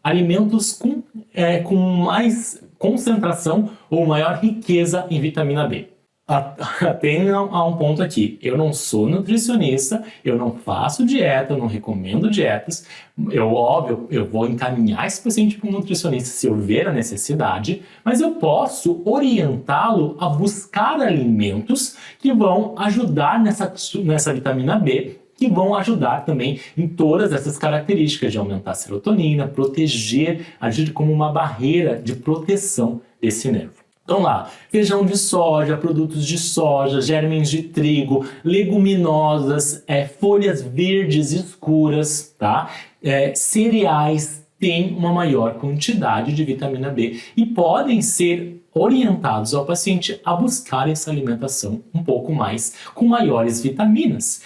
alimentos com mais concentração ou maior riqueza em vitamina B. Até a um ponto aqui, eu não sou nutricionista, eu não faço dieta, eu não recomendo dietas. Óbvio, eu vou encaminhar esse paciente para um nutricionista se eu ver a necessidade, mas eu posso orientá-lo a buscar alimentos que vão ajudar nessa vitamina B, que vão ajudar também em todas essas características de aumentar a serotonina, proteger, agir como uma barreira de proteção desse nervo. Então lá, feijão de soja, produtos de soja, germes de trigo, leguminosas, folhas verdes escuras, tá? Cereais têm uma maior quantidade de vitamina B e podem ser orientados ao paciente a buscar essa alimentação um pouco mais com maiores vitaminas.